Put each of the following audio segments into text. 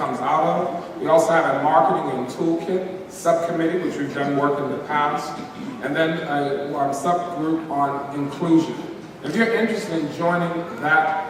comes out of. We also have a marketing and toolkit subcommittee, which we've done work in the past, and then a subgroup on inclusion. If you're interested in joining that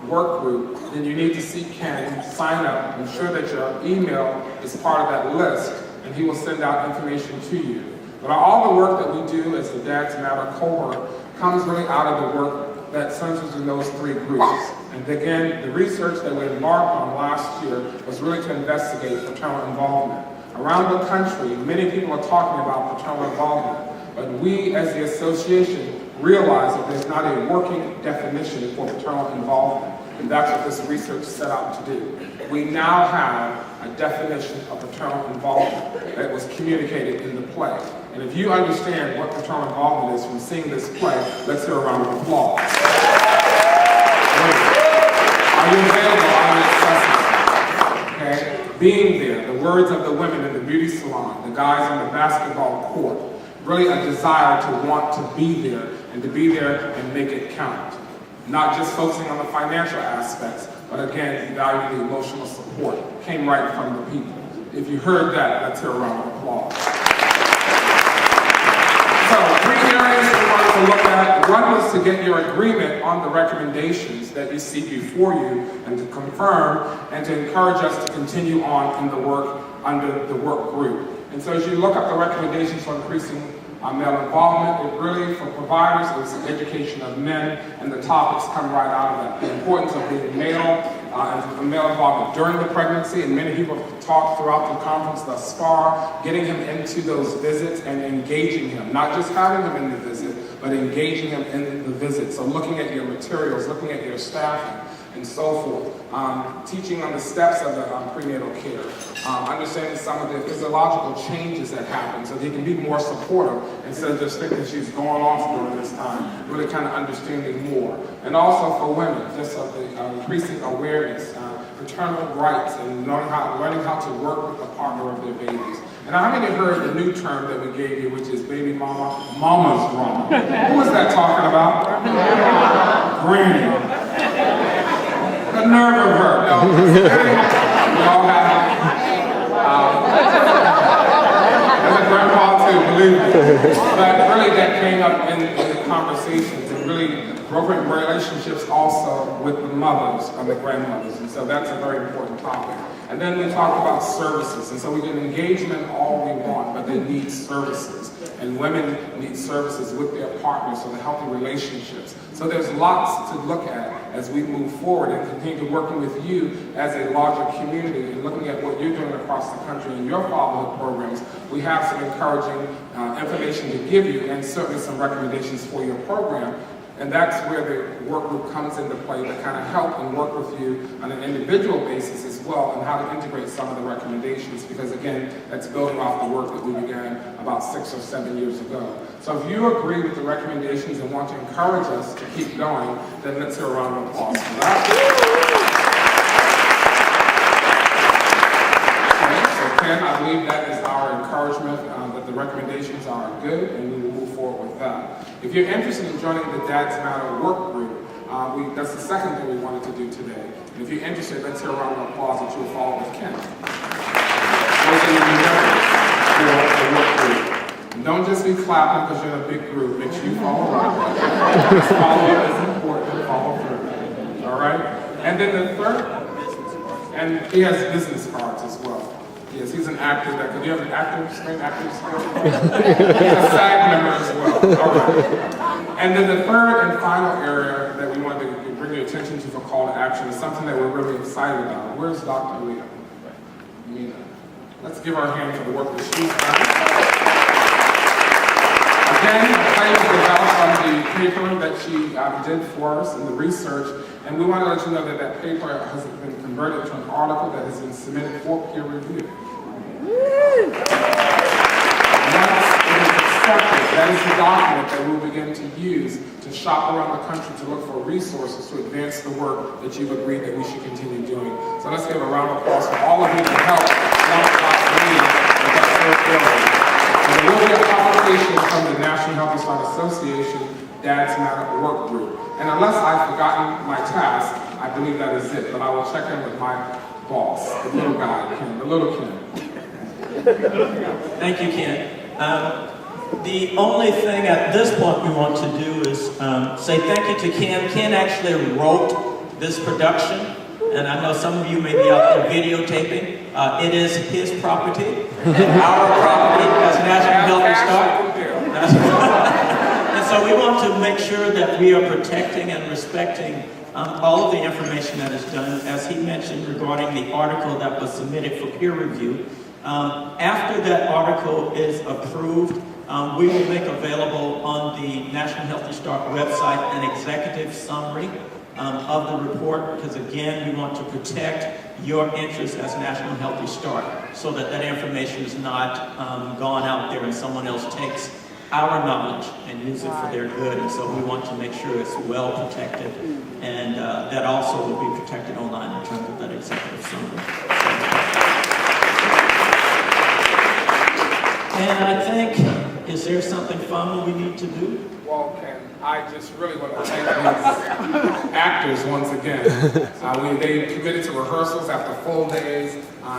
work group, then you need to see Ken, sign up, ensure that your email is part of that list, and he will send out information to you. But all the work that we do as the Dads Matter cohort comes really out of the work that centers in those three groups. And again, the research that we embarked on last year was really to investigate fraternal involvement. Around the country, many people are talking about fraternal involvement, but we as the association realize that there's not a working definition for fraternal involvement. And that's what this research set out to do. We now have a definition of fraternal involvement that was communicated in the play. And if you understand what fraternal involvement is from seeing this play, let's hear a round of applause. Are you available? Are you accessible? Okay? Being there, the words of the women in the beauty salon, the guys on the basketball court, really a desire to want to be there and to be there and make it count. Not just focusing on the financial aspects, but again, valuing the emotional support came right from the people. If you heard that, let's hear a round of applause. So, three areas we wanted to look at. One was to get your agreement on the recommendations that you see before you and to confirm and to encourage us to continue on in the work under the work group. And so as you look at the recommendations for increasing male involvement, it really, for providers, is the education of men, and the topics come right out of that. The importance of being male and male involvement during the pregnancy, and many people have talked throughout the conference thus far, getting him into those visits and engaging him, not just having him in the visit, but engaging him in the visit. So looking at your materials, looking at your staffing, and so forth. Teaching on the steps of the prenatal care. Understanding some of the physiological changes that happen so they can be more supportive instead of just thinking she's going off during this time. Really kind of understanding more. And also for women, just of the increasing awareness, paternal rights, and learning how to work with the partner of their babies. And how many heard the new term that we gave you, which is baby mama, mama's drama? Who was that talking about? Granny. The nerve of her. No, we all have as a grandpa too, believe me. But really that came up in the conversations and really broken relationships also with the mothers and the grandmothers. And so that's a very important topic. And then we talk about services. And so we get engagement all we want, but they need services. And women need services with their partners, so the healthy relationships. So there's lots to look at as we move forward and continue to working with you as a larger community and looking at what you're doing across the country in your fatherhood programs. We have some encouraging information to give you and certainly some recommendations for your program. And that's where the work group comes into play to kind of help and work with you on an individual basis as well and how to integrate some of the recommendations, because again, that's building off the work that we began about 6 or 7 years ago. So if you agree with the recommendations and want to encourage us to keep going, then let's hear a round of applause for that. Okay, so Ken, I believe that is our encouragement that the recommendations are good, and we will move forward with that. If you're interested in joining the Dads Matter work group, that's the second thing we wanted to do today. And if you're interested, let's hear a round of applause that you'll follow with Ken. Those are your members for the work group. And don't just be clapping because you're in a big group. Make sure you follow up. Follow up is important. Follow through. All right? And then the third, and he has business cards as well. Yes, he's an actor. Do you have an actor, screen actor skill? He's a SAG member as well. All right. And then the third and final area that we wanted to bring your attention to for call to action is something that we're really excited about. Where's Dr. Leah? Mina. Let's give her a hand for the work that she's done. Again, the play was developed on the paper that she did for us in the research, and we want to let you know that that paper has been converted to an article that has been submitted for peer review. Once it is accepted, that is the document that we'll begin to use to shop around the country to look for resources to advance the work that you've agreed that we should continue doing. So let's give a round of applause for all of you to help Dr. Lee with that third building. And there will be a publication from the National Healthy Start Association Dads Matter work group. And unless I've forgotten my task, I believe that is it. But I will check in with my boss, the little guy, Ken, the little Ken. Thank you, Ken. The only thing at this point we want to do is say thank you to Ken. Ken actually wrote this production, and I know some of you may be out there videotaping. It is his property, and our property as National Healthy Start. And so we want to make sure that we are protecting and respecting all of the information that is done, as he mentioned regarding the article that was submitted for peer review. After that article is approved, we will make available on the National Healthy Start website an executive summary of the report, because again, we want to protect your interests as National Healthy Start, so that that information is not gone out there and someone else takes our knowledge and use it for their good. And so we want to make sure it's well protected, and that also will be protected online in terms of that executive summary. And I think, is there something fun we need to do? Well, Ken, I just really want to thank these actors once again. They committed to rehearsals after full days.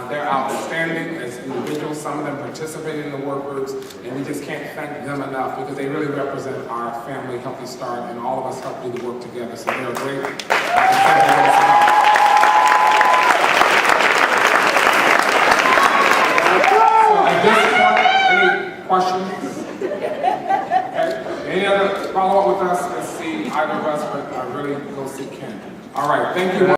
They're outstanding as individuals. Some of them participated in the work groups, and we just can't thank them enough, because they really represent our family Healthy Start, and all of us help do the work together. So they're great. Questions? Okay. Any other follow-up with us? Let's see either of us, but I really go see Ken. All right, thank you.